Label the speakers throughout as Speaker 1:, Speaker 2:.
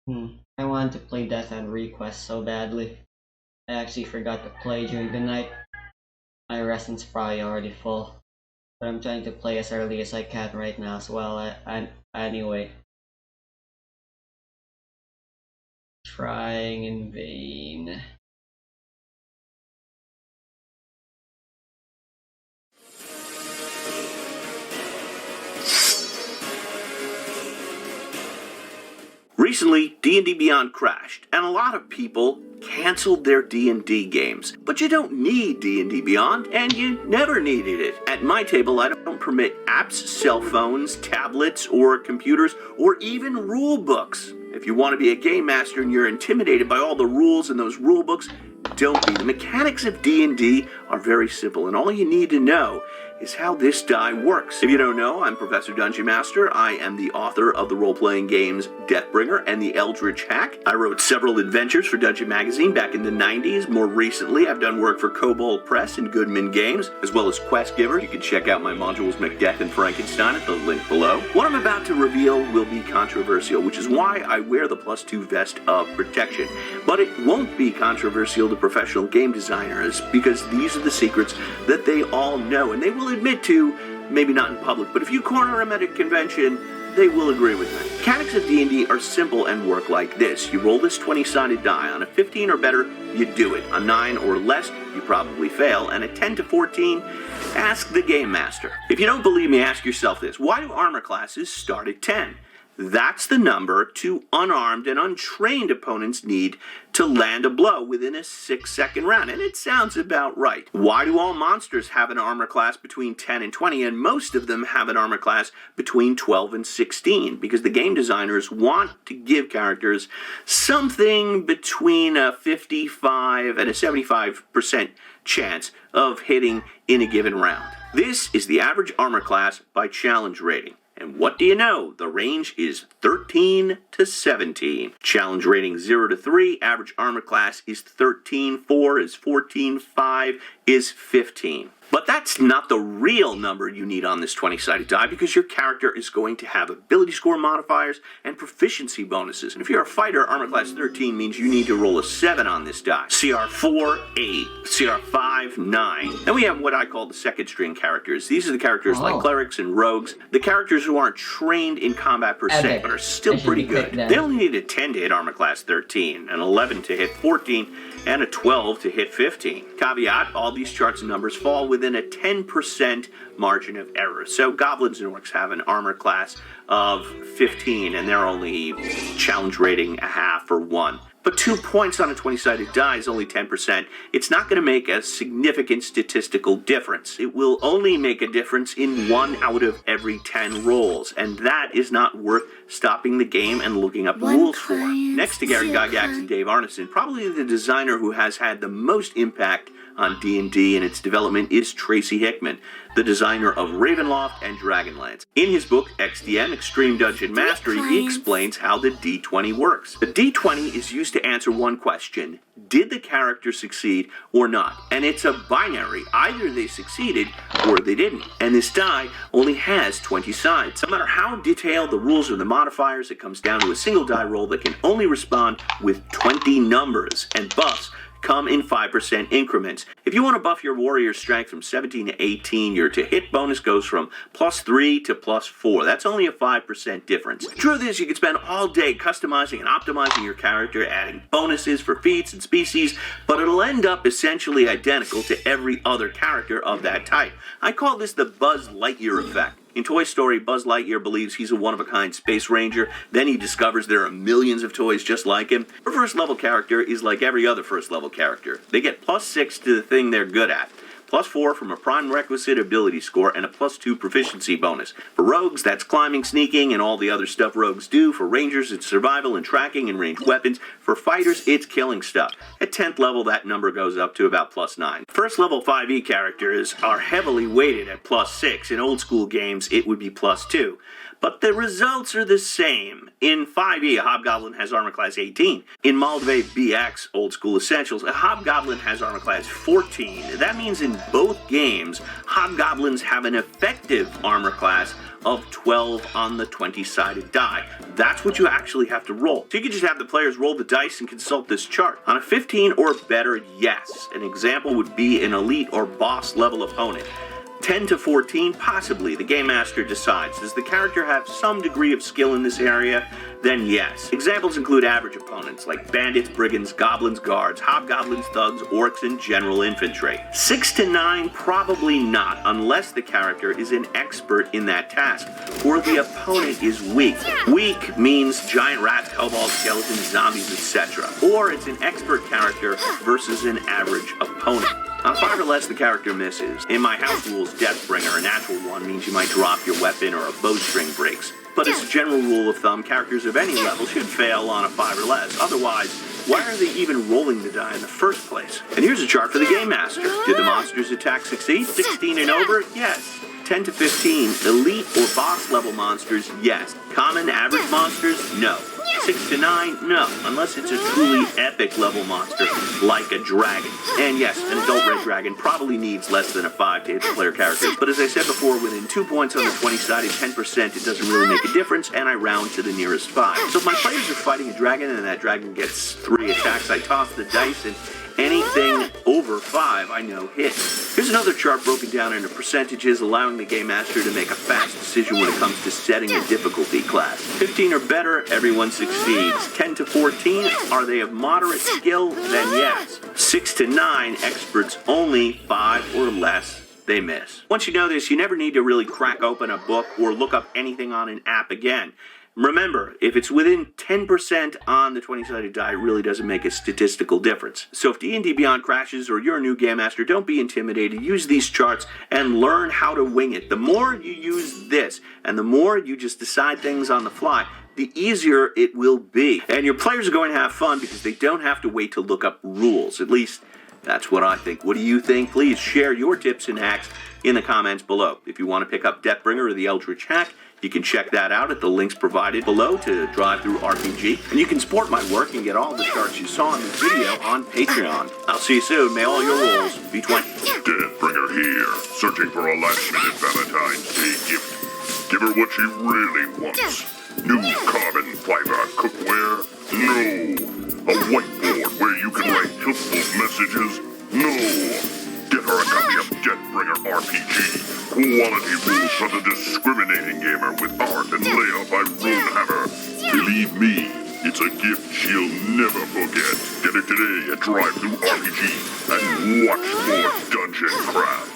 Speaker 1: I wanted to play Death and Request so badly. I actually forgot to play during the night. My reson's probably already full. But I'm trying to play as early as I can right now as well. Anyway. Trying in vain.
Speaker 2: Recently, D&D Beyond crashed, and a lot of people canceled their D&D games. But you don't need D&D Beyond, and you never needed it. At my table, I don't permit apps, cell phones, tablets, or computers, or even rule books. If you want to be a game master and you're intimidated by all the rules in those rule books, don't be. The mechanics of D&D are very simple, and all you need to know is how this die works. If you don't know, I'm Professor Dungeon Master. I am the author of the role-playing games Deathbringer and the Eldritch Hack. I wrote several adventures for Dungeon Magazine back in the 90s. More recently, I've done work for Kobold Press and Goodman Games, as well as Quest Giver. You can check out my modules Macbeth and Frankenstein at the link below. What I'm about to reveal will be controversial, which is why I wear the +2 vest of protection. But it won't be controversial to professional game designers, because these are the secrets that they all know, and they will admit to, maybe not in public, but if you corner them at a convention, they will agree with me. Mechanics of D&D are simple and work like this. You roll this 20-sided die. On a 15 or better, you do it. A 9 or less, you probably fail. And a 10 to 14, ask the game master. If you don't believe me, ask yourself this. Why do armor classes start at 10? That's the number two unarmed and untrained opponents need to land a blow within a 6-second round, and it sounds about right. Why do all monsters have an armor class between 10 and 20, and most of them have an armor class between 12 and 16? Because the game designers want to give characters something between a 55 and a 75% chance of hitting in a given round. This is the average armor class by challenge rating. And what do you know? The range is 13 to 17. Challenge rating 0 to 3. Average armor class is 13. 4 is 14. 5 is 15. But that's not the real number you need on this 20-sided die, because your character is going to have ability score modifiers and proficiency bonuses. And if you're a fighter, armor class 13 means you need to roll a 7 on this die. CR 4, 8. CR 5, 9. Then we have what I call the second string characters. These are the characters like clerics and rogues. The characters who aren't trained in combat per se, but are still pretty good. They only need a 10 to hit armor class 13, an 11 to hit 14, and a 12 to hit 15. Caveat, all these charts and numbers fall within a 10% margin of error. So goblins and orcs have an armor class of 15, and they're only challenge rating a half or 1. But 2 points on a 20-sided die is only 10%. It's not going to make a significant statistical difference. It will only make a difference in 1 out of every 10 rolls, and that is not worth stopping the game and looking up rules for. Next to Gary Gygax and Dave Arneson, probably the designer who has had the most impact on D&D and its development is Tracy Hickman, the designer of Ravenloft and Dragonlance. In his book, XDM, Extreme Dungeon Mastery, he explains how the D20 works. The D20 is used to answer one question: did the character succeed or not? And it's a binary. Either they succeeded or they didn't. And this die only has 20 sides. No matter how detailed the rules or the modifiers, it comes down to a single die roll that can only respond with 20 numbers, and buffs come in 5% increments. If you want to buff your warrior's strength from 17 to 18, your to hit bonus goes from +3 to +4. That's only a 5% difference. The truth is, you could spend all day customizing and optimizing your character, adding bonuses for feats and species, but it'll end up essentially identical to every other character of that type. I call this the Buzz Lightyear effect. In Toy Story, Buzz Lightyear believes he's a one-of-a-kind space ranger. Then he discovers there are millions of toys just like him. Her first-level character is like every other first-level character. They get +6 to the thing they're good at, +4 from a prime requisite ability score, and a +2 proficiency bonus. For rogues, that's climbing, sneaking, and all the other stuff rogues do. For rangers, it's survival and tracking and ranged weapons. For fighters, it's killing stuff. At 10th level, that number goes up to about +9. First level 5e characters are heavily weighted at +6. In old school games, it would be +2. but the results are the same. In 5e, a Hobgoblin has armor class 18. In Moldave BX Old School Essentials, a Hobgoblin has armor class 14. That means in both games, Hobgoblins have an effective armor class of 12 on the 20-sided die. That's what you actually have to roll. So you can just have the players roll the dice and consult this chart. On a 15 or better, yes. An example would be an elite or boss level opponent. 10 to 14, possibly. The Game Master decides. Does the character have some degree of skill in this area? Then yes. Examples include average opponents like bandits, brigands, goblins, guards, hobgoblins, thugs, orcs, and general infantry. 6 to 9, probably not, unless the character is an expert in that task, or the opponent is weak. Weak means giant rats, kobolds, skeletons, zombies, etc. Or it's an expert character versus an average opponent. On 5 or less, the character misses. In my house rules, Deathbringer, a natural one, means you might drop your weapon or a bowstring breaks. But as a general rule of thumb, characters of any level should fail on a 5 or less. Otherwise, why are they even rolling the die in the first place? And here's a chart for the Game Master. Did the monster's attack succeed? 16 and over? Yes. 10 to 15, elite or boss level monsters? Yes. Common, average monsters? No. 6 to 9? No, unless it's a truly epic level monster, like a dragon. And yes, an adult red dragon probably needs less than a 5 to hit the player characters, but as I said before, within 2 points on the 20-sided, 10%, it doesn't really make a difference, and I round to the nearest 5. So if my players are fighting a dragon and that dragon gets 3 attacks, I toss the dice, and anything over 5 I know hits. Here's another chart broken down into percentages, allowing the Game Master to make a fast decision when it comes to setting a difficulty class. 15 or better, everyone succeeds. 10 to 14, are they of moderate skill? Then yes. 6 to 9, experts only. 5 or less, they miss. Once you know this, you never need to really crack open a book or look up anything on an app again. Remember, if it's within 10% on the 20-sided die, it really doesn't make a statistical difference. So if D&D Beyond crashes or you're a new Game Master, don't be intimidated. Use these charts and learn how to wing it. The more you use this and the more you just decide things on the fly, the easier it will be. And your players are going to have fun because they don't have to wait to look up rules. At least, that's what I think. What do you think? Please share your tips and hacks in the comments below. If you want to pick up Deathbringer or the Eldritch Hack, you can check that out at the links provided below to DriveThruRPG. And you can support my work and get all the charts you saw in this video on Patreon. I'll see you soon. May all your rolls be 20.
Speaker 3: Deathbringer here, searching for a last-minute Valentine's Day gift. Give her what she really wants. New carbon fiber cookware? No. A whiteboard where you can write helpful messages? No. Get her a copy of Deathbringer RPG. Quality rules for the discriminating gamer with art and layout by Runehammer. Believe me, it's a gift she'll never forget. Get it today at DriveThruRPG and watch more Dungeon Craft.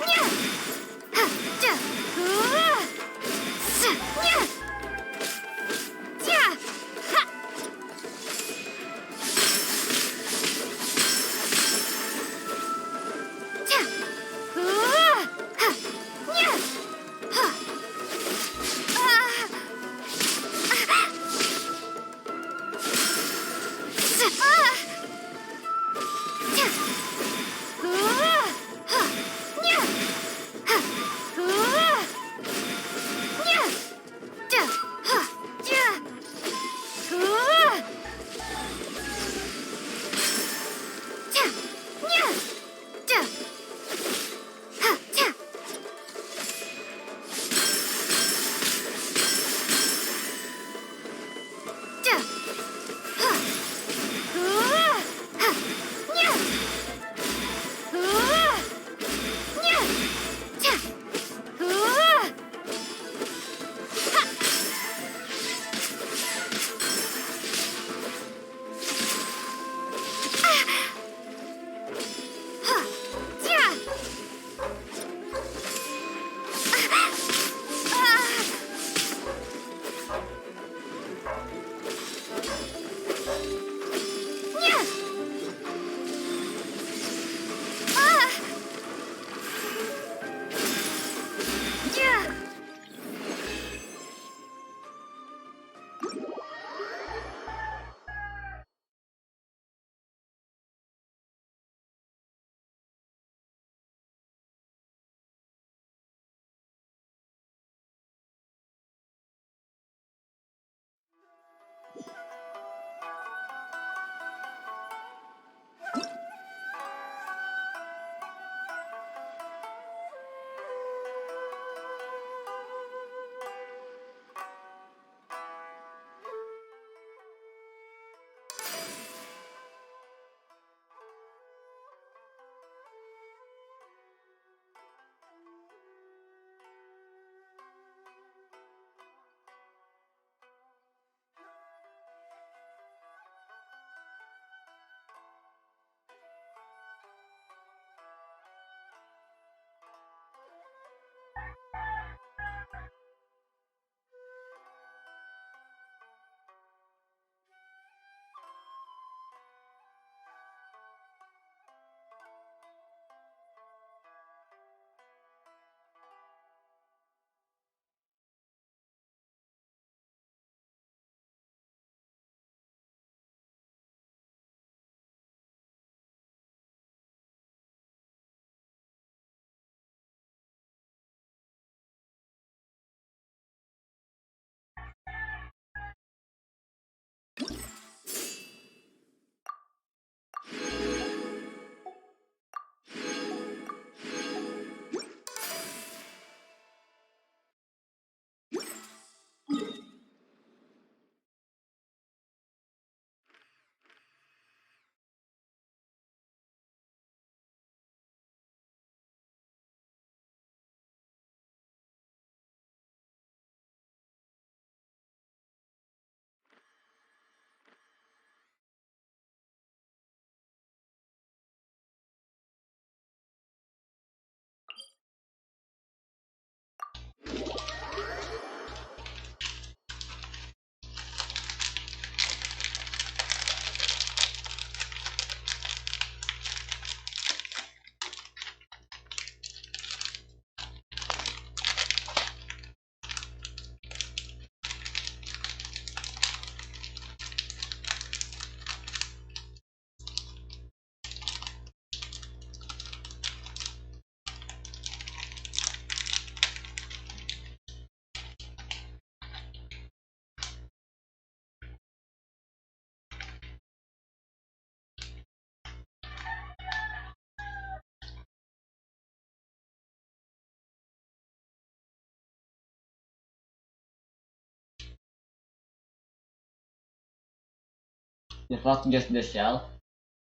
Speaker 1: The fuck, just the shell?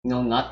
Speaker 1: No nut?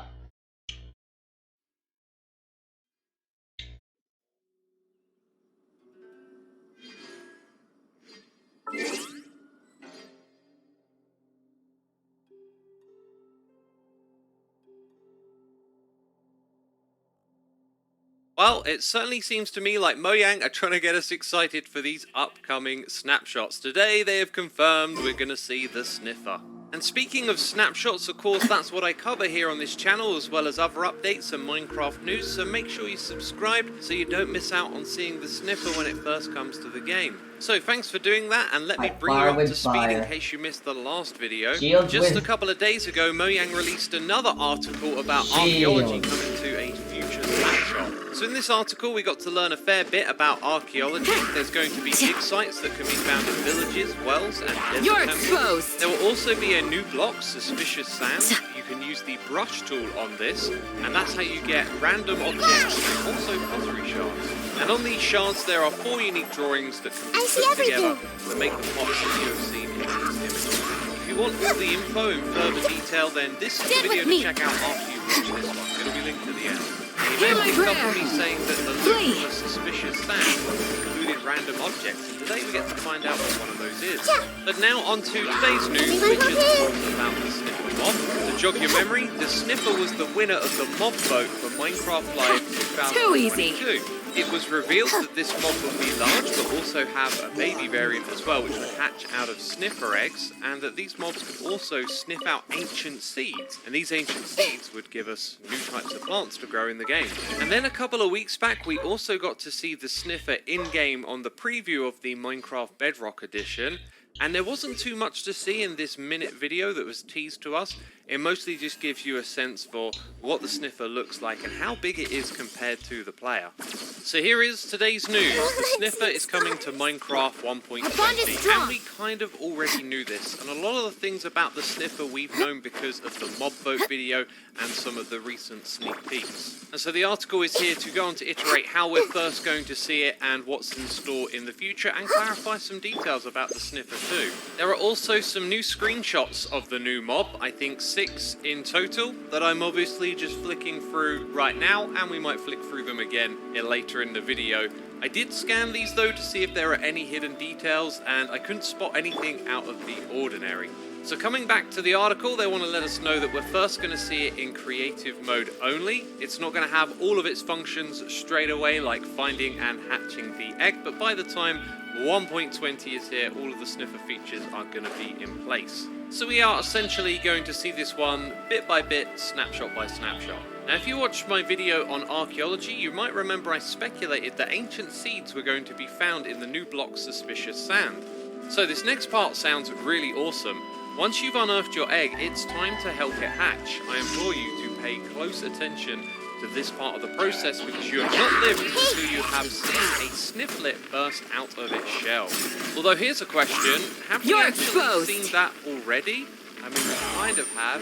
Speaker 4: Well, it certainly seems to me like Mojang are trying to get us excited for these upcoming snapshots. Today they have confirmed we're going to see the Sniffer. And speaking of snapshots, of course, that's what I cover here on this channel, as well as other updates and Minecraft news, so make sure you subscribe so you don't miss out on seeing the Sniffer when it first comes to the game. So thanks for doing that, and let me bring you up to speed in case you missed the last video. Just a couple of days ago, Mojang released another article about archaeology coming to a future snapshot. So in this article, we got to learn a fair bit about archaeology. There's going to be dig sites that can be found in villages, wells, and desert
Speaker 5: You're
Speaker 4: temples.
Speaker 5: exposed!
Speaker 4: There will also be a new block, Suspicious Sand. You can use the brush tool on this, and that's how you get random objects and also pottery shards. And on these shards, there are 4 unique drawings that can be put together to make the pots that you have seen in these images. If you want all the info in further detail, then this is the video to check out after you watch this one. It'll be linked to the end. You may have picked up on me saying that the loot from a Suspicious Sand included random objects, and today we get to find out what one of those is. But now on to today's news, which is of course about the Sniffer mob. To jog your memory, the Sniffer was the winner of the mob vote for Minecraft Live 2022. It was revealed that this mob would be large, but also have a baby variant as well, which would hatch out of sniffer eggs, and that these mobs could also sniff out ancient seeds, and these ancient seeds would give us new types of plants to grow in the game. And then a couple of weeks back, we also got to see the Sniffer in-game on the preview of the Minecraft Bedrock Edition, and there wasn't too much to see in this minute video that was teased to us. It mostly just gives you a sense for what the Sniffer looks like and how big it is compared to the player. So here is today's news. The Sniffer is coming to Minecraft 1.20, and we kind of already knew this. And a lot of the things about the Sniffer we've known because of the mob vote video and some of the recent sneak peeks. And so the article is here to go on to iterate how we're first going to see it and what's in store in the future, and clarify some details about the Sniffer too. There are also some new screenshots of the new mob, I think 6 in total, that I'm obviously just flicking through right now, and we might flick through them again later in the video. I did scan these though to see if there are any hidden details, and I couldn't spot anything out of the ordinary. So coming back to the article, they want to let us know that we're first going to see it in creative mode only. It's not going to have all of its functions straight away, like finding and hatching the egg, but by the time 1.20 is here, all of the Sniffer features are going to be in place. So we are essentially going to see this one bit by bit, snapshot by snapshot. Now if you watched my video on archaeology, you might remember I speculated that ancient seeds were going to be found in the new block Suspicious Sand. So this next part sounds really awesome. Once you've unearthed your egg, it's time to help it hatch. I implore you to pay close attention to this part of the process, because you have not lived until you have seen a Snifflet burst out of its shell. Although here's a question, have we actually seen that already? I mean, we kind of have.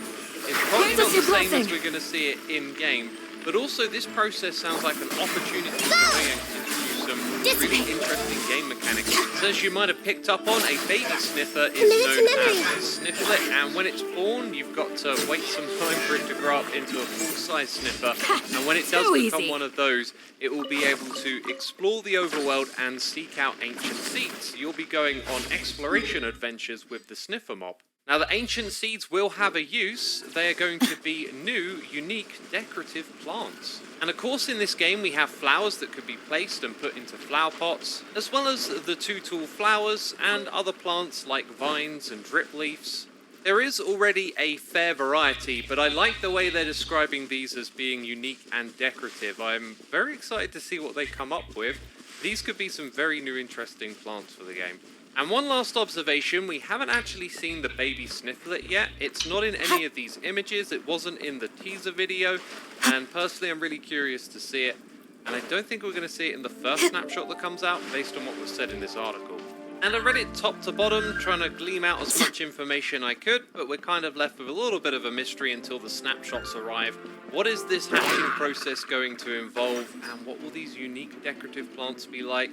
Speaker 4: It's probably not the same as we're going to see it in-game, but also this process sounds like an opportunity for Mojang to introduce some really interesting game mechanics. So as you might have picked up on, a baby Sniffer is known as a Snifflet, and when it's born, you've got to wait some time for it to grow up into a full-size Sniffer, and when it does become one of those, it will be able to explore the overworld and seek out ancient seeds. You'll be going on exploration adventures with the Sniffer mob. Now the ancient seeds will have a use. They are going to be new, unique, decorative plants. And of course in this game we have flowers that could be placed and put into flower pots, as well as the 2-tool flowers and other plants like vines and drip leaves. There is already a fair variety, but I like the way they're describing these as being unique and decorative. I'm very excited to see what they come up with. These could be some very new interesting plants for the game. And one last observation, we haven't actually seen the baby Snifflet yet. It's not in any of these images, it wasn't in the teaser video, and personally I'm really curious to see it. And I don't think we're going to see it in the first snapshot that comes out, based on what was said in this article. And I read it top to bottom, trying to glean out as much information I could, but we're kind of left with a little bit of a mystery until the snapshots arrive. What is this hatching process going to involve, and what will these unique decorative plants be like?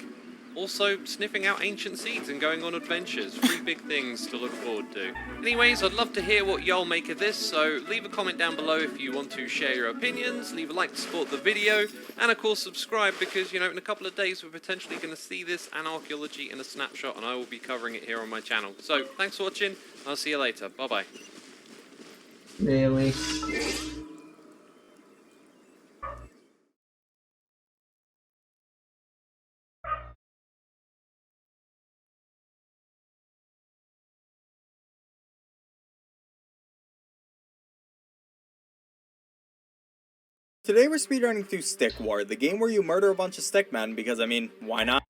Speaker 4: Also, sniffing out ancient seeds and going on adventures. 3 big things to look forward to. Anyways, I'd love to hear what y'all make of this, so leave a comment down below if you want to share your opinions, leave a like to support the video, and of course subscribe because, you know, in a couple of days we're potentially going to see this and archaeology in a snapshot, and I will be covering it here on my channel. So, thanks for watching, and I'll see you later. Bye-bye.
Speaker 1: Really?
Speaker 5: Today we're speedrunning through Stick War, the game where you murder a bunch of stickmen because, I mean, why not?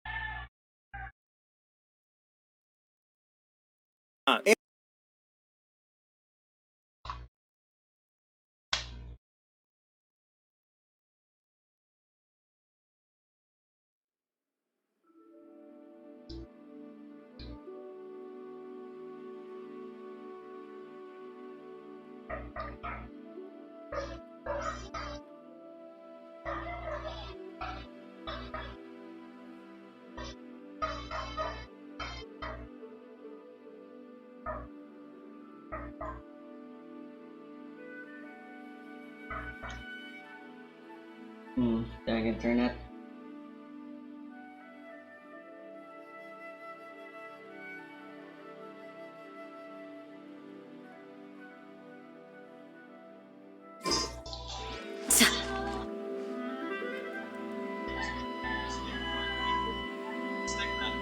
Speaker 1: Dang internet.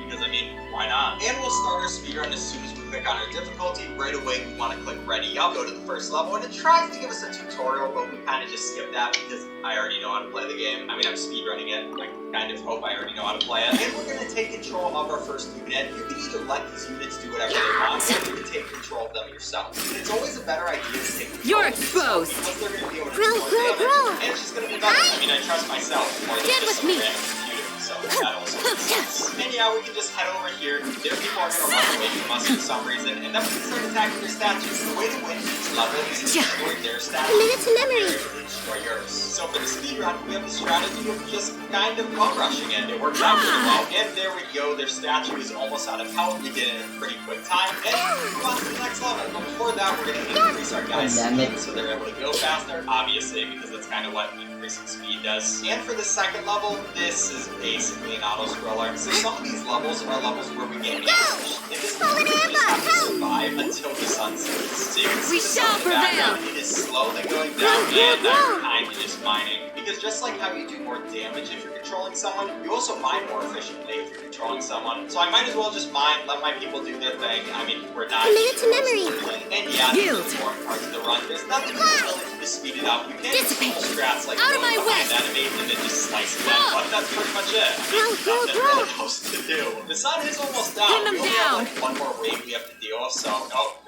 Speaker 5: Because, I mean, why not? And we'll start our speedrun as soon as we click on our difficulty. Right away, we want to click ready up, go to the first level, and it tries to give us a tutorial, but we kind of just skip that because I already know how to play the game. I mean, I'm speedrunning it. I kind of hope I already know how to play it. And we're going to take control of our first unit. You can either let these units do whatever they want, or you can take control of them yourself. And it's always a better idea to take control.
Speaker 6: You're exposed!
Speaker 5: Because they're going to be able to do more damage, and it's just going to be better. I mean, I trust myself more than
Speaker 6: Get
Speaker 5: just
Speaker 6: with
Speaker 5: some
Speaker 6: me.
Speaker 5: random computer, so that also makes sense. And yeah, we can just head over here. Their people are going to run away from us for some reason, and then we can start attacking their statues. The way to win each level is to destroy their statues.
Speaker 6: Commit it to memory.
Speaker 5: And destroy yours. So for the speedrun, we have the strategy of just kind of bum rushing it. It worked out pretty well. And there we go. Their statue is almost out of health. We did it in a pretty quick time. And we move on to the next level. But before that, we're going to increase our guys'
Speaker 1: Damn it.
Speaker 5: speed so they're able to go faster. Obviously, because that's kind of what increasing speed does. And for the second level, this is basically an auto-scroller. So some of these levels are levels where we get ambushed. And this is where we just have to survive until the sun sets. So you can see
Speaker 6: We
Speaker 5: the
Speaker 6: shall
Speaker 5: sun in the background.
Speaker 6: prevail.
Speaker 5: It is slowly going down, and I'm kind of just mining. Because just like how you do more damage if you're controlling someone, you also mine more efficiently if you're controlling someone. So I might as well just mine, let my people do their thing. I mean, we're not
Speaker 6: Commit it to memory.
Speaker 5: And yeah, this
Speaker 6: Yield.
Speaker 5: is the important parts of the run. There's nothing really to speed it up. You can't just
Speaker 6: Dissipate.
Speaker 5: pull strats like
Speaker 6: Out of
Speaker 5: going
Speaker 6: my
Speaker 5: behind
Speaker 6: way.
Speaker 5: enemies and then just slice them up. But that's pretty much it. I mean, nothing really else to do. The sun is almost down.
Speaker 6: Pin them
Speaker 5: We only have
Speaker 6: down.
Speaker 5: like one more wave we have to deal with, so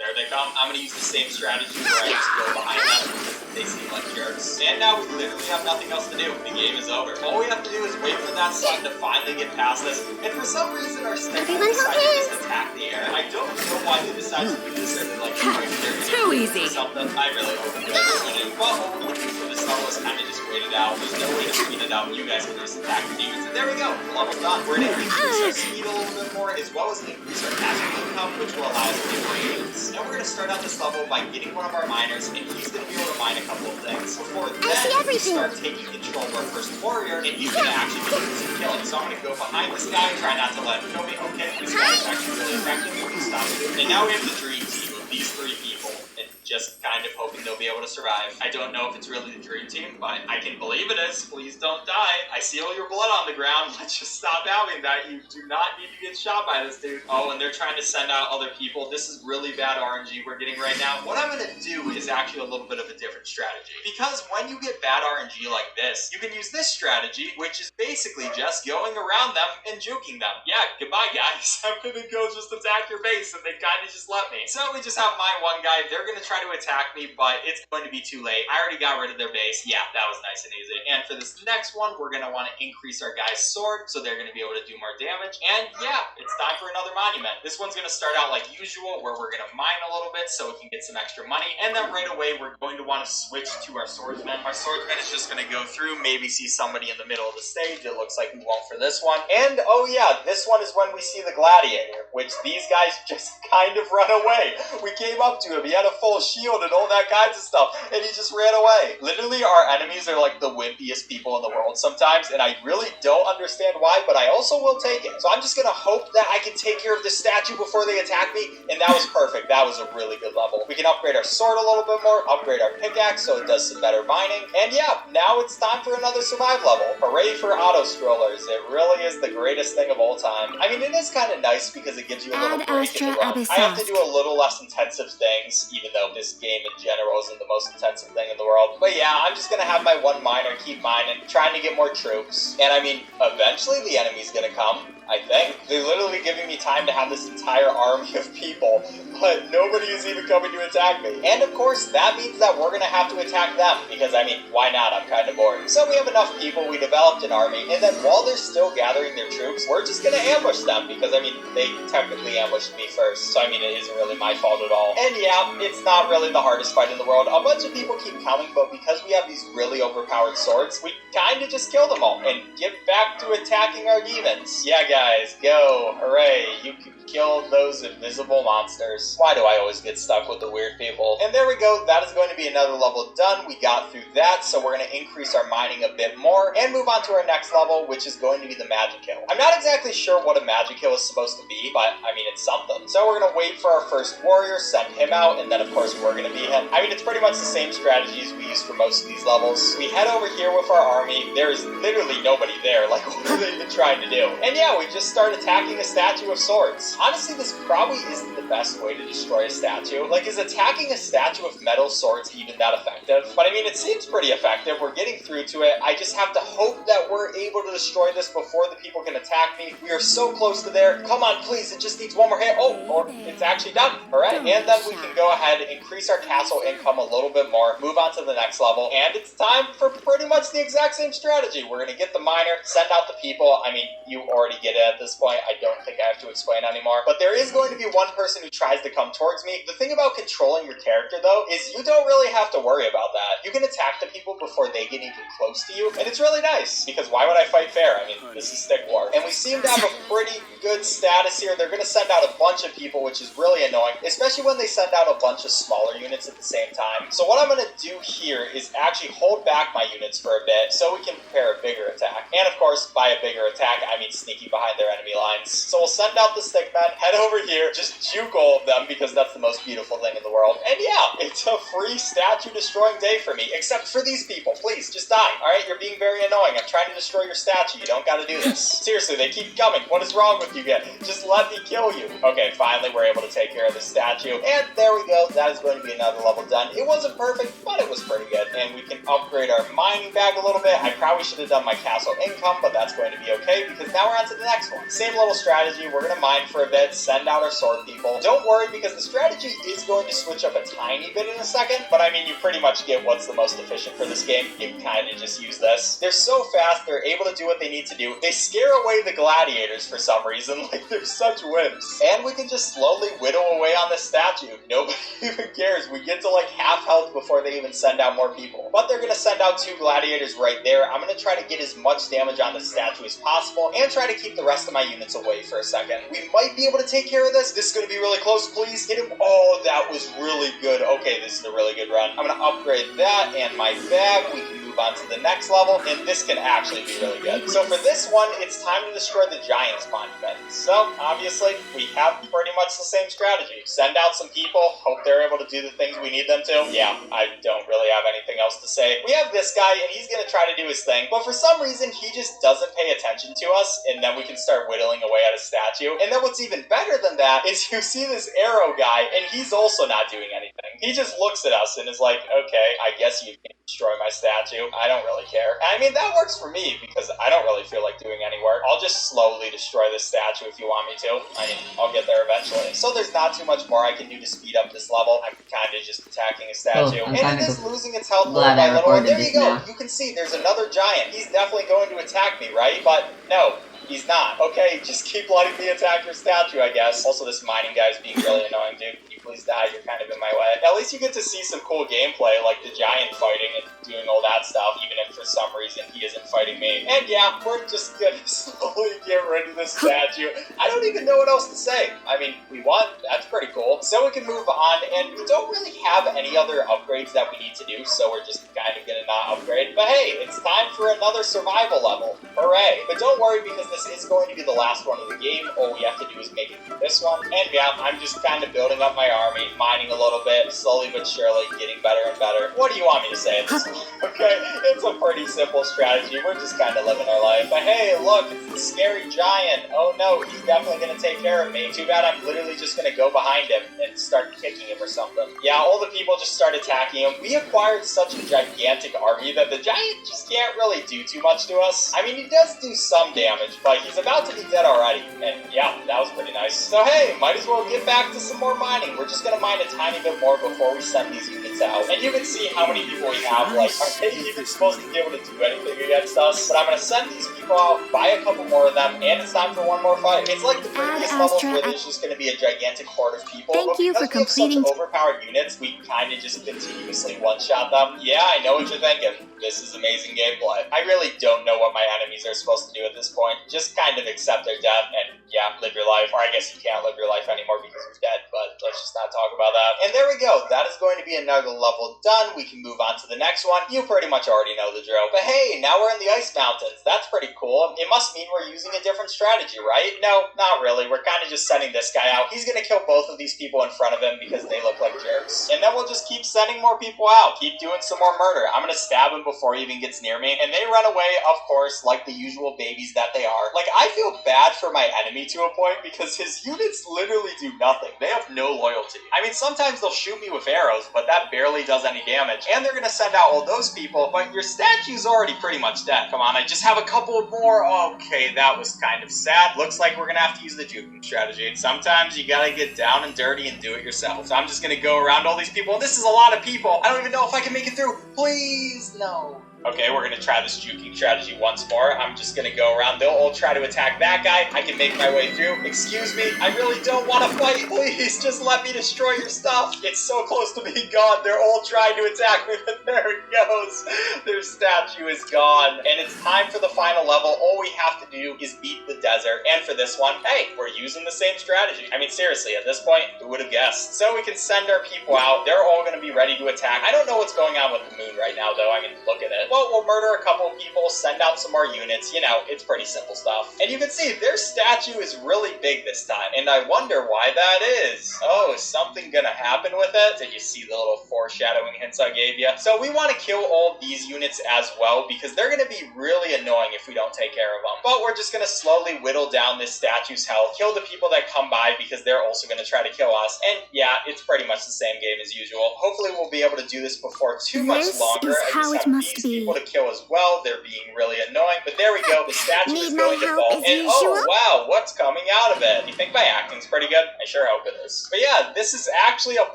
Speaker 5: there they come. I'm gonna use the same strategy where I just go behind them. They seem like jerks. And now we literally have nothing else to do. The game is over. All we have to do is wait for that sun to finally get past us. And for some reason, our stick
Speaker 6: Everyone
Speaker 5: decided to
Speaker 6: hold
Speaker 5: just attack the air. I don't know why they decided to do this. Or like
Speaker 6: Too easy.
Speaker 5: something. I really hope you guys are winning. But what we're looking for this level is kind of just wait it out. There's no way to speed it up. You guys can just attack the demons. And there we go. The level's done. We're going to increase our speed a little bit more, as well as increase our passive income, which will allow us to get more units. Now we're going to start out this level by getting one of our miners, and he's going to be able to mine a couple of things. Before
Speaker 6: see
Speaker 5: then, we
Speaker 6: everything.
Speaker 5: start taking control of our first warrior, and he's going to actually be doing some killing. So I'm going to go behind this guy, try not to let him kill me. Okay, this guy's actually really effective. We can stop it. And now we have the dream team of these 3 people, and just kind of hoping they'll be able to survive. I don't know if it's really the dream team, but I can believe it is. Please don't die. I see all your blood on the ground. Let's just stop doubting that. You do not need to get shot by this dude. Oh, and they're trying to send out other people. This is really bad RNG we're getting right now. What I'm going to do is actually a little bit of a different strategy. Because when you get bad RNG like this, you can use this strategy, which is basically just going around them and juking them. Yeah, goodbye, guys. I'm going to go just attack your base, and they kind of just let me. So we just have my one guy. They're going to try try to attack me, but it's going to be too late. I already got rid of their base. Yeah, that was nice and easy. And for this next one, we're going to want to increase our guy's sword, so they're going to be able to do more damage. And yeah, it's time for another monument. This one's going to start out like usual, where we're going to mine a little bit so we can get some extra money. And then right away, we're going to want to switch to our swordsman. Our swordsman is just going to go through, maybe see somebody in the middle of the stage. It looks like we won't for this one. And oh yeah, this one is when we see the gladiator, which these guys just kind of run away. We came up to him, he had a full shield and all that kinds of stuff, and he just ran away. Literally, our enemies are like the wimpiest people in the world sometimes, and I really don't understand why, but I also will take it. So I'm just gonna hope that I can take care of the statue before they attack me, and that was perfect. That was a really good level. We can upgrade our sword a little bit more, upgrade our pickaxe so it does some better mining, and yeah, now it's time for another survive level. Hooray for auto-scrollers. It really is the greatest thing of all time. I mean, it is kind of nice because it gives you a little break in the run. I have to do a little less intensive things, even though this game in general isn't the most intensive thing in the world. But yeah, I'm just gonna have my one miner keep mining, trying to get more troops. And I mean, eventually the enemy's gonna come. I think. They're literally giving me time to have this entire army of people, but nobody is even coming to attack me. And of course, that means that we're gonna have to attack them, because I mean, why not? I'm kind of bored. So we have enough people, we developed an army, and then while they're still gathering their troops, we're just gonna ambush them, because I mean, they technically ambushed me first, so I mean, it isn't really my fault at all. And yeah, it's not really the hardest fight in the world. A bunch of people keep coming, but because we have these really overpowered swords, we kind of just kill them all, and get back to attacking our demons. Yeah, guys, go. Hooray. You can kill those invisible monsters. Why do I always get stuck with the weird people? And there we go. That is going to be another level done. We got through that, so we're going to increase our mining a bit more and move on to our next level, which is going to be the magic hill. I'm not exactly sure what a magic hill is supposed to be, but I mean, it's something. So we're going to wait for our first warrior, send him out, and then of course we're going to beat him. I mean, it's pretty much the same strategies we use for most of these levels. We head over here with our army. There is literally nobody there. Like, what are they even trying to do? And yeah, we just start attacking a statue of swords. Honestly, this probably isn't the best way to destroy a statue. Like, is attacking a statue of metal swords even that effective? But I mean, it seems pretty effective. We're getting through to it. I just have to hope that we're able to destroy this before the people can attack me. We are so close to there. Come on, please. It just needs one more hit. Oh, or it's actually done. All right. And then we can go ahead and increase our castle income a little bit more, move on to the next level, and it's time for pretty much the exact same strategy. We're going to get the miner, send out the people. I mean, you already get it at this point. I don't think I have to explain anymore. But there is going to be one person who tries to come towards me. The thing about controlling your character, though, is you don't really have to worry about that. You can attack the people before they get even close to you, and it's really nice, because why would I fight fair? I mean, this is Stick War. And we seem to have a pretty good status here. They're going to send out a bunch of people, which is really annoying, especially when they send out a bunch of smaller units at the same time. So what I'm going to do here is actually hold back my units for a bit so we can prepare a bigger attack. And of course, by a bigger attack, I mean sneaking behind their enemy lines. So we'll send out the stickmen, head over here, just juke all of them because that's the most beautiful thing in the world. And yeah, it's a free statue destroying day for me, except for these people. Please, just die. Alright, you're being very annoying. I'm trying to destroy your statue. You don't gotta do this. Seriously, they keep coming. What is wrong with you guys? Just let me kill you. Okay, finally we're able to take care of the statue. And there we go. That is going to be another level done. It wasn't perfect, but it was pretty good. And we can upgrade our mining bag a little bit. I probably should have done my castle income, but that's going to be okay because now we're on to the next one. Same little strategy. We're going to mine for a bit, send out our sword people. Don't worry because the strategy is going to switch up a tiny bit in a second, but I mean, you pretty much get what's the most efficient for this game. You can kind of just use this. They're so fast, they're able to do what they need to do. They scare away the gladiators for some reason, like they're such wimps. And we can just slowly whittle away on this statue. Nobody even cares. We get to like half health before they even send out more people. But they're going to send out 2 gladiators right there. I'm going to try to get as much damage on the statue as possible and try to keep the rest of my units away for a second. We might be able to take care of this. This is going to be really close. Please hit him. Oh, that was really good. Okay, this is a really good run. I'm going to upgrade that and my bag. We can move on to the next level, and this can actually be really good. So for this one, it's time to destroy the Giants Monument. So, obviously, we have pretty much the same strategy. Send out some people, hope they're able to do the things we need them to. Yeah, I don't really have anything else to say. We have this guy, and he's going to try to do his thing, but for some reason, he just doesn't pay attention to us, and then we can start whittling away at a statue. And then what's even better than that is you see this arrow guy, and he's also not doing anything. He just looks at us and is like, okay, I guess you can destroy my statue. I don't really care. I mean, that works for me because I don't really feel like doing any work. I'll just slowly destroy this statue if you want me to. I mean, I'll get there eventually. So there's not too much more I can do to speed up this level. I'm kind of just attacking a statue.
Speaker 1: I'm
Speaker 5: and it
Speaker 1: kinda
Speaker 5: is losing its health little
Speaker 1: glad I
Speaker 5: by little. And
Speaker 1: recorded
Speaker 5: there you
Speaker 1: this
Speaker 5: go.
Speaker 1: now.
Speaker 5: You can see there's another giant. He's definitely going to attack me, right? But no. He's not. Okay, just keep letting me attack your statue, I guess. Also, this mining guy is being really annoying, dude. Can you please die? You're kind of in my way. At least you get to see some cool gameplay, like the giant fighting and doing all that stuff, even if for some reason he isn't fighting me. And yeah, we're just gonna slowly get rid of this statue. I don't even know what else to say. I mean, we won. That's pretty cool. So we can move on, and we don't really have any other upgrades that we need to do, so we're just kind of gonna not upgrade. But hey, it's time for another survival level. Hooray. But don't worry, because this is going to be the last one of the game. All we have to do is make it through this one. And yeah, I'm just kind of building up my army, mining a little bit, slowly but surely getting better and better. What do you want me to say at this point? Okay, it's a pretty simple strategy. We're just kind of living our life. But hey, look, it's the scary giant. Oh no, he's definitely going to take care of me. Too bad I'm literally just going to go behind him and start kicking him or something. Yeah, all the people just start attacking him. We acquired such a gigantic army that the giant just can't really do too much to us. I mean, he does do some damage, but he's about to be dead already. And yeah, that was pretty nice. So hey, might as well get back to some more mining. We're just going to mine a tiny bit more before we send these units out. And you can see how many people we have. Like, are they even supposed to be able to do anything against us? But I'm going to send these people out, buy a couple more of them, and it's time for one more fight. It's like the previous levels where there's just going to be a gigantic horde of people.
Speaker 6: Thank you for completing.
Speaker 5: Such overpowered units, we kind of just continuously one-shot them. Yeah, I know what you're thinking. This is amazing gameplay. I really don't know what my enemies are supposed to do at this point. Just kind of accept their death and, yeah, live your life. Or I guess you can't live your life anymore because you're dead, but let's just not talk about that. And there we go. That is going to be another level done. We can move on to the next one. You pretty much already know the drill. But hey, now we're in the Ice Mountains. That's pretty cool. It must mean we're using a different strategy, right? No, not really. We're kind of just sending this guy out. He's going to kill both of these people in front of him because they look like jerks. And then we'll just keep sending more people out. Keep doing some more murder. I'm going to stab him before he even gets near me. And they run away, of course, like the usual babies that they are. Like, I feel bad for my enemy to a point because his units literally do nothing. They have no loyalty. I mean, sometimes they'll shoot me with arrows, but that barely does any damage. And they're going to send out all those people, but your statue's already pretty much dead. Come on, I just have a couple more. Okay, that was kind of sad. Looks like we're going to have to use the juking strategy. Sometimes you got to get down and dirty and do it yourself. So I'm just going to go around all these people. This is a lot of people. I don't even know if I can make it through. Please, no. Okay, we're going to try this juking strategy once more. I'm just going to go around. They'll all try to attack that guy. I can make my way through. Excuse me, I really don't want to fight. Please, just let me destroy your stuff. It's so close to being gone. They're all trying to attack me, but there it goes. Their statue is gone. And it's time for the final level. All we have to do is beat the desert. And for this one, hey, we're using the same strategy. I mean, seriously, at this point, who would have guessed? So we can send our people out. They're all going to be ready to attack. I don't know what's going on with the moon right now, though. I mean, look at it. Well, we'll murder a couple of people, send out some more units. You know, it's pretty simple stuff. And you can see their statue is really big this time, and I wonder why that is. Oh, is something gonna happen with it? Did you see the little foreshadowing hints I gave you? So we want to kill all these units as well, because they're gonna be really annoying if we don't take care of them. But we're just gonna slowly whittle down this statue's health, kill the people that come by, because they're also gonna try to kill us. And yeah, it's pretty much the same game as usual. Hopefully we'll be able to do this before too much longer.
Speaker 6: This is how it must be.
Speaker 5: People to kill as well. They're being really annoying, but there we go. The statue is going to fall. And
Speaker 6: usual?
Speaker 5: oh wow, what's coming out of it? You think my acting's pretty good? I sure hope it is. But yeah, this is actually a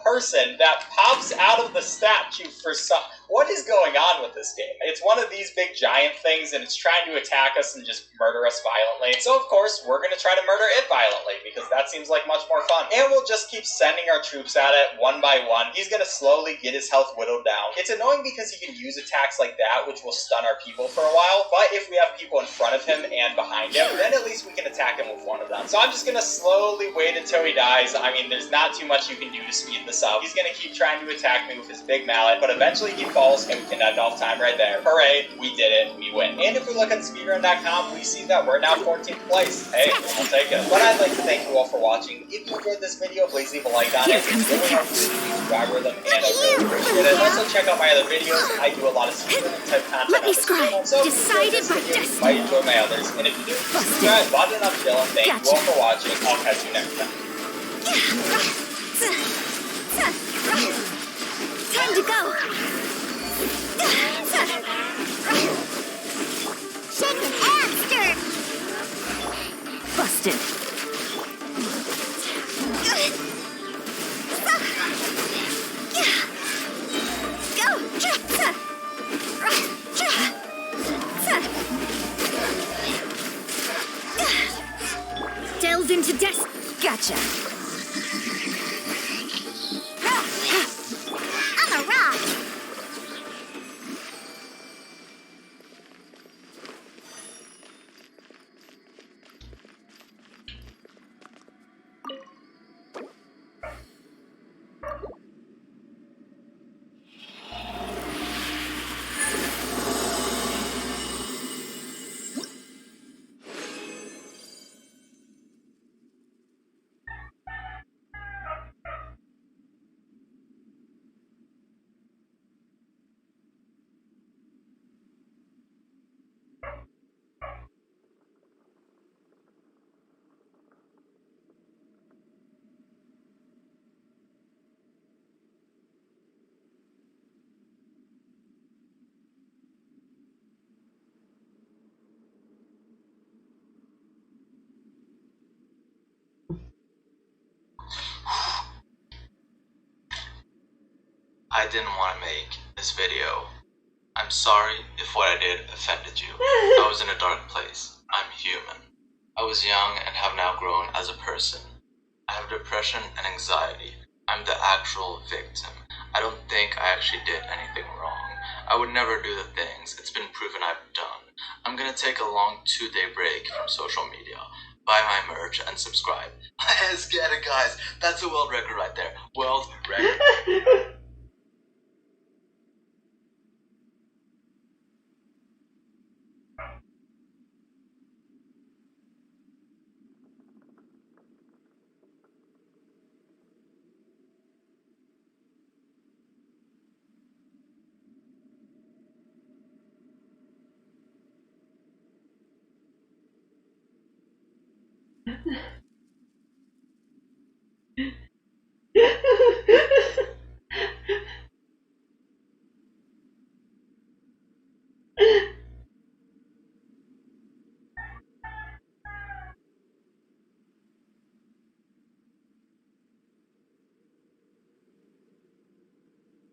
Speaker 5: person that pops out of the statue for some... What is going on with this game? It's one of these big giant things, and it's trying to attack us and just murder us violently. So, of course, we're going to try to murder it violently, because that seems like much more fun. And we'll just keep sending our troops at it one by one. He's going to slowly get his health whittled down. It's annoying because he can use attacks like that, which will stun our people for a while. But if we have people in front of him and behind him, then at least we can attack him with one of them. So I'm just going to slowly wait until he dies. I mean, there's not too much you can do to speed this up. He's going to keep trying to attack me with his big mallet, but eventually he falls, and we can end off time right there. Hooray, we did it, we win. And if we look at speedrun.com, we see that we're now 14th place. Hey, we'll take it. But I'd like to thank you all for watching. If you enjoyed this video, please leave a like on it. It really helps the YouTube algorithm, and I really appreciate it. Also, check out my other videos. I do a lot of speedrun type content on this channel. So if you enjoyed this video, you might enjoy my others. And if you do, subscribe. Button enough chillin'. Thank you all for watching. I'll catch you next time.
Speaker 6: Time to go. I'm a rock.
Speaker 7: I didn't want to make this video. I'm sorry if what I did offended you. I was in a dark place. I'm human. I was young and have now grown as a person. I have depression and anxiety. I'm the actual victim. I don't think I actually did anything wrong. I would never do the things it's been proven I've done. I'm gonna take a long 2-day break from social media. Buy my merch and subscribe. Let's get it, guys. That's a world record right there. World record.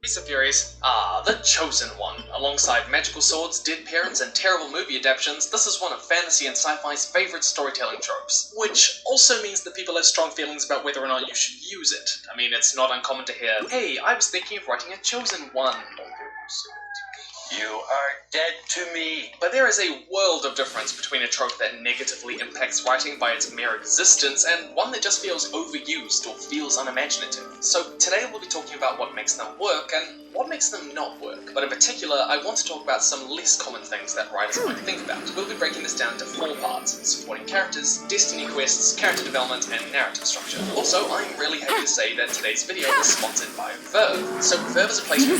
Speaker 8: Piece of Furies, The Chosen One. Alongside magical swords, dead parents, and terrible movie adaptations, this is one of fantasy and sci-fi's favourite storytelling tropes. Which also means that people have strong feelings about whether or not you should use it. I mean, it's not uncommon to hear, "Hey, I was thinking of writing a Chosen One."
Speaker 7: You are dead to me.
Speaker 8: But there is a world of difference between a trope that negatively impacts writing by its mere existence and one that just feels overused or feels unimaginative. So today we'll be talking about what makes them work and what makes them not work. But in particular, I want to talk about some less common things that writers might think about. We'll be breaking this down into 4 parts: supporting characters, destiny quests, character development, and narrative structure. Also, I'm really happy to say that today's video is sponsored by Verve. So Verve is a place where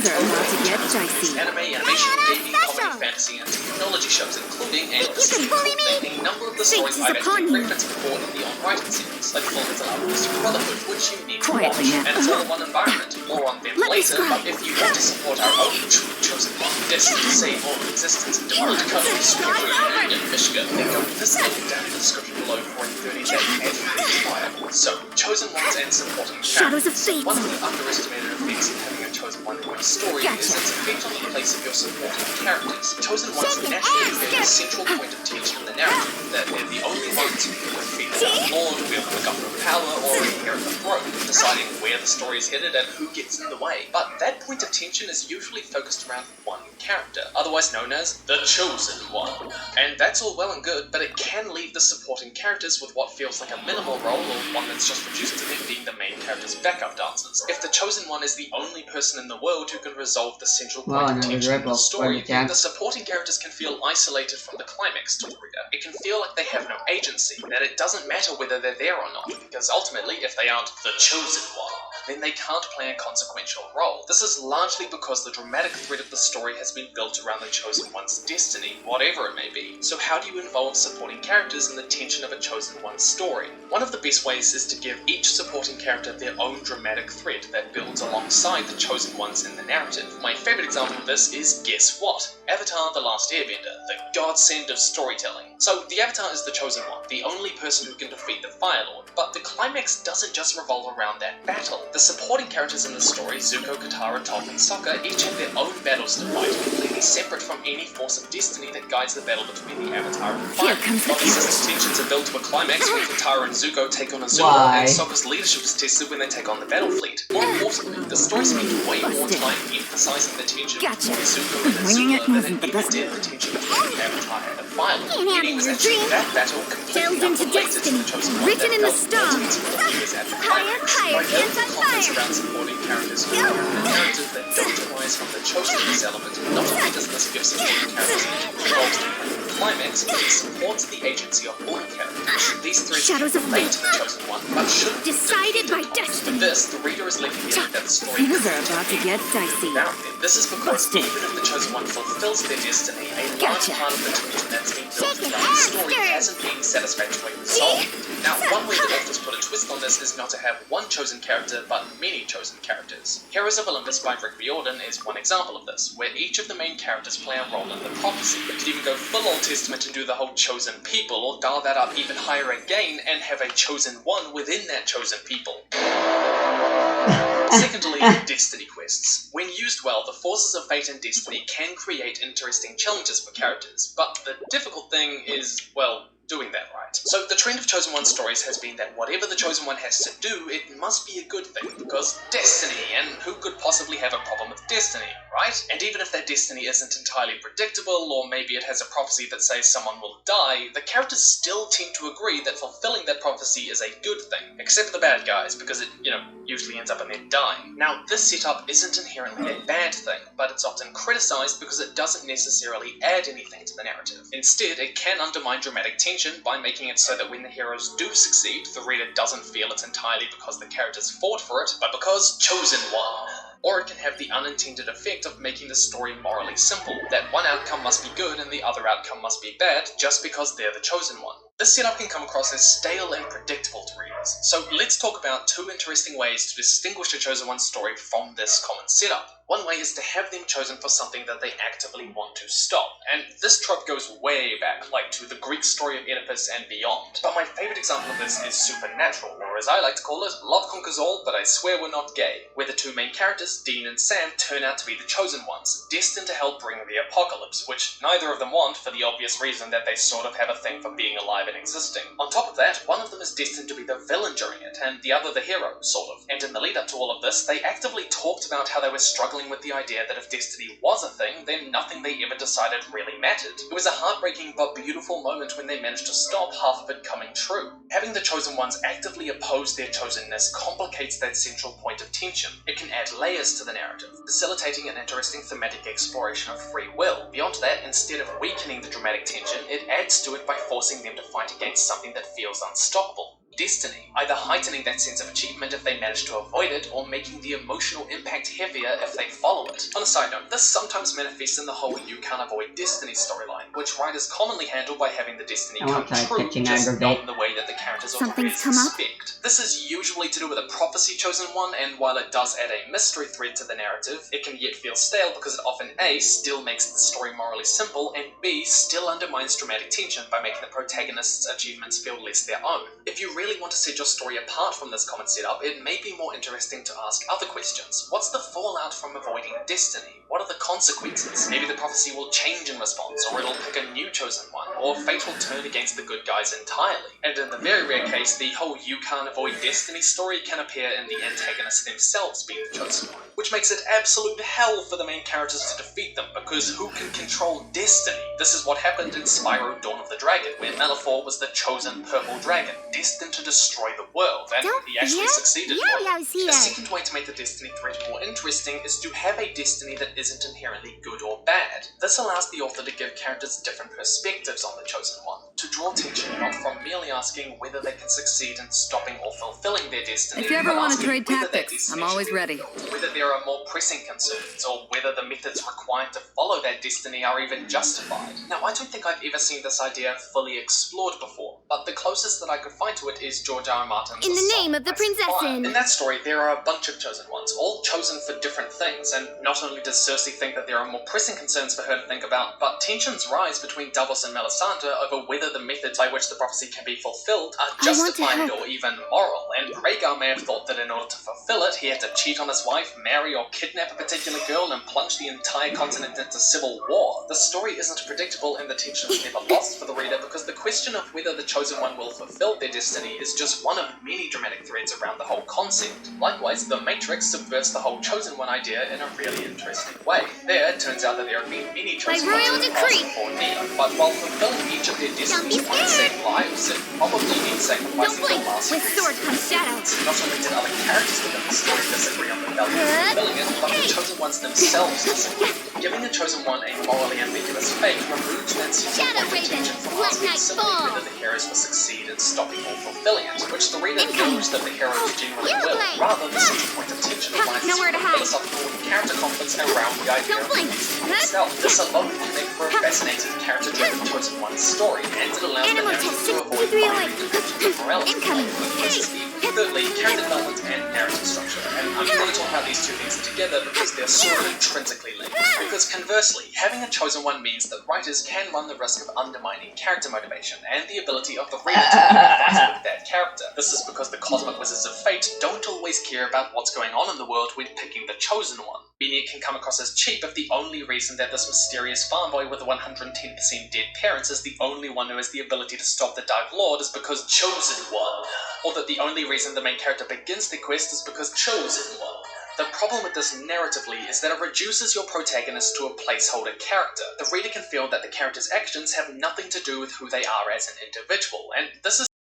Speaker 8: anime, animation, gaming, comedy, fantasy, and technology shows, including and a number of the stories I've actually referenced before in the on-writing series, like Fullmetal Alchemist Brotherhood, which you need to watch, and it's all in one environment. More on them later, but if you want to support our own Chosen One, destined to save all existence and demand country Subaru in Michigan, then go visit the link down in the description below for a 30-day ad-free trial. So, Chosen Ones and supporting characters. One of the underestimated effects of having a Chosen One in your story is its effect on the place of your supporting characters. Chosen Ones naturally feel a central point of tension in the narrative, that they're the only ones who can defeat the Lord, wield the Gauntlet of Power, or inherit the throne, deciding where the story is headed and who gets in the way. But that point of tension is usually focused around one character, otherwise known as the Chosen One. And that's all well and good, but it can leave the supporting characters with what feels like a minimal role, or one that's just reduced to them being the main character's backup dancers. If the Chosen One is the only person in the world who can resolve the central point of tension in the story, then the supporting characters can feel isolated from the climax to the reader. It can feel like they have no agency, that it doesn't matter whether they're there or not, because ultimately, if they aren't the Chosen One, then they can't play a consequential role. This is largely because the dramatic thread of the story has been built around the Chosen One's destiny, whatever it may be. So how do you involve supporting characters in the tension of a Chosen One's story? One of the best ways is to give each supporting character their own dramatic thread that builds alongside the Chosen Ones in the narrative. My favourite example of this is Guess What? Avatar: The Last Airbender, the godsend of storytelling. So the Avatar is the Chosen One, the only person who can defeat the Fire Lord, but the climax doesn't just revolve around that battle. The supporting characters in the story, Zuko, Katara, Toph, and Sokka, each have their own battles to fight, completely separate from any force of destiny that guides the battle between the Avatar and the Fire. While the sisters' tensions are built to a climax when Katara and Zuko take on Azula,
Speaker 1: Why?
Speaker 8: and Sokka's leadership is tested when they take on the battle fleet. More importantly, the story spent way more time emphasizing the tension between Zuko and Azula than it ever did the tension between the Avatar and the Fire. It was actually that battle completely unrelated to the Chosen One
Speaker 6: Written in the stars.
Speaker 8: Higher, confidence around supporting characters who are the characters that don't arise from the Chosen One's element. Not only does this give supporting characters involved in the climax, but it supports the agency of all characters. These threads
Speaker 6: Shadows
Speaker 8: can
Speaker 6: of
Speaker 8: relate
Speaker 6: Fate.
Speaker 8: to the Chosen One, but shouldn't be
Speaker 6: Decided by
Speaker 8: dependent on.
Speaker 6: destiny.
Speaker 8: For this, the reader is left feeling that the story
Speaker 6: Things are about to get dicey.
Speaker 8: Now, this is because
Speaker 6: Busted.
Speaker 8: even if the Chosen One fulfills their destiny, a large
Speaker 6: Gotcha.
Speaker 8: part of the tension that's been built
Speaker 6: Chicken
Speaker 8: around the story
Speaker 6: hamster.
Speaker 8: hasn't been satisfactorily resolved. Now, one way the authors put a twist on this is not to have one chosen character, but many chosen characters. Heroes of Olympus by Rick Riordan is one example of this, where each of the main characters play a role in the prophecy. You could even go full Old Testament and do the whole chosen people, or dial that up even higher again and have a chosen one within that chosen people. Secondly, Destiny Quests. When used well, the forces of fate and destiny can create interesting challenges for characters, but the difficult thing is, well, doing that right. So the trend of Chosen One stories has been that whatever the Chosen One has to do, it must be a good thing, because destiny, and who could possibly have a problem with destiny, right? And even if that destiny isn't entirely predictable, or maybe it has a prophecy that says someone will die, the characters still tend to agree that fulfilling that prophecy is a good thing, except for the bad guys, because it, usually ends up in them dying. Now, this setup isn't inherently a bad thing, but it's often criticized because it doesn't necessarily add anything to the narrative. Instead, it can undermine dramatic tension by making it so that when the heroes do succeed, the reader doesn't feel it's entirely because the characters fought for it, but because Chosen One. Or it can have the unintended effect of making the story morally simple, that one outcome must be good and the other outcome must be bad just because they're the Chosen One. This setup can come across as stale and predictable to readers, so let's talk about two interesting ways to distinguish a Chosen One story from this common setup. One way is to have them chosen for something that they actively want to stop, and this trope goes way back, like to the Greek story of Oedipus and beyond. But my favourite example of this is Supernatural, or as I like to call it, Love Conquers All, but I swear we're not gay, where the two main characters, Dean and Sam, turn out to be the Chosen Ones, destined to help bring the apocalypse, which neither of them want for the obvious reason that they sort of have a thing for being alive and existing. On top of that, one of them is destined to be the villain during it, and the other the hero, sort of. And in the lead up to all of this, they actively talked about how they were struggling with the idea that if destiny was a thing, then nothing they ever decided really mattered. It was a heartbreaking but beautiful moment when they managed to stop half of it coming true. Having the Chosen Ones actively oppose their chosenness complicates that central point of tension. It can add layers to the narrative, facilitating an interesting thematic exploration of free will. Beyond that, instead of weakening the dramatic tension, it adds to it by forcing them to fight against something that feels unstoppable. Destiny, either heightening that sense of achievement if they manage to avoid it, or making the emotional impact heavier if they follow it. On a side note, this sometimes manifests in the whole you can't avoid destiny storyline, which writers commonly handle by having the destiny
Speaker 1: I
Speaker 8: come
Speaker 1: won't try
Speaker 8: true,
Speaker 1: pitching
Speaker 8: just
Speaker 1: aggravate.
Speaker 8: not in the way that the characters or the
Speaker 6: Something's
Speaker 8: readers
Speaker 6: come up?
Speaker 8: expect. This is usually to do with a prophecy Chosen One, and while it does add a mystery thread to the narrative, it can yet feel stale because it often A, still makes the story morally simple, and B, still undermines dramatic tension by making the protagonist's achievements feel less their own. If you really want to set your story apart from this common setup, it may be more interesting to ask other questions. What's the fallout from avoiding destiny? What are the consequences? Maybe the prophecy will change in response, or it'll pick a new Chosen One, or fate will turn against the good guys entirely. And in the very rare case, the whole you can't avoid destiny story can appear in the antagonists themselves being the Chosen One, which makes it absolute hell for the main characters to defeat them, because who can control destiny? This is what happened in Spyro Dawn of the Dragon, where Malefor was the chosen purple dragon, destined to destroy the world, and
Speaker 6: Don't
Speaker 8: he actually
Speaker 6: fear,
Speaker 8: succeeded.
Speaker 6: Yo-Yo's here.
Speaker 8: The second way to make the destiny threat more interesting is to have a destiny that isn't inherently good or bad. This allows the author to give characters different perspectives on the Chosen One, to draw attention not from merely asking whether they can succeed in stopping or fulfilling their destiny,
Speaker 9: If you ever
Speaker 8: but
Speaker 9: want to
Speaker 8: asking
Speaker 9: trade
Speaker 8: whether that
Speaker 9: tactics,
Speaker 8: destiny
Speaker 9: I'm always
Speaker 8: should be
Speaker 9: ready.
Speaker 8: fulfilled, whether there are more pressing concerns, or whether the methods required to follow that destiny are even justified. Now, I don't think I've ever seen this idea fully explored before, but the closest that I could find to it is George R. R. Martin's
Speaker 6: In the
Speaker 8: A
Speaker 6: name
Speaker 8: Song
Speaker 6: of the
Speaker 8: of Ice and Fire.
Speaker 6: Prinzessin.
Speaker 8: In that story, there are a bunch of chosen ones, all chosen for different things, and not only does Cersei think that there are more pressing concerns for her to think about, but tensions rise between Davos and Melisandre over whether the methods by which the prophecy can be fulfilled are
Speaker 6: I want to
Speaker 8: justified
Speaker 6: help.
Speaker 8: or even moral, and Rhaegar may have thought that in order to fulfill fulfill it, he had to cheat on his wife, marry or kidnap a particular girl, and plunge the entire continent into civil war. The story isn't predictable and the tension is never lost for the reader because the question of whether the Chosen One will fulfill their destiny is just one of many dramatic threads around the whole concept. Likewise, The Matrix subverts the whole Chosen One idea in a really interesting way. There, it turns out that there have been many Chosen Ones in the past before Neo, but while fulfilling each of their destinies might save lives, it probably means sacrificing the last
Speaker 6: With sword comes shadow.
Speaker 8: Not only did other characters within the story disagree on the value of fulfilling it, but the Chosen Ones themselves disagree. Giving the Chosen One a morally ambiguous fate removes that sense of tension from asking simply whether the heroes will succeed in stopping or fulfilling it, which the reader knows that the heroes genuinely will, rather the central point of tension lies in the philosophical and character conflicts around the idea of the itself. This alone can make for a fascinating character-driven Chosen One story, and it allows the narrative to avoid binary dimensions of morality. Thirdly, character development and narrative structure, and I'm going to talk about these two things together because they're sort of intrinsically linked. Because conversely, having a Chosen One means that writers can run the risk of undermining character motivation and the ability of the reader to empathize with that character. This is because the cosmic wizards of fate don't always care about what's going on in the world when picking the Chosen One. Meaning it can come across as cheap if the only reason that this mysterious farm boy with 110% dead parents is the only one who has the ability to stop the Dark Lord is because Chosen One. Or that the only reason the main character begins the quest is because Chosen One. The problem with this narratively is that it reduces your protagonist to a placeholder character. The reader can feel that the character's actions have nothing to do with who they are as an individual, and this is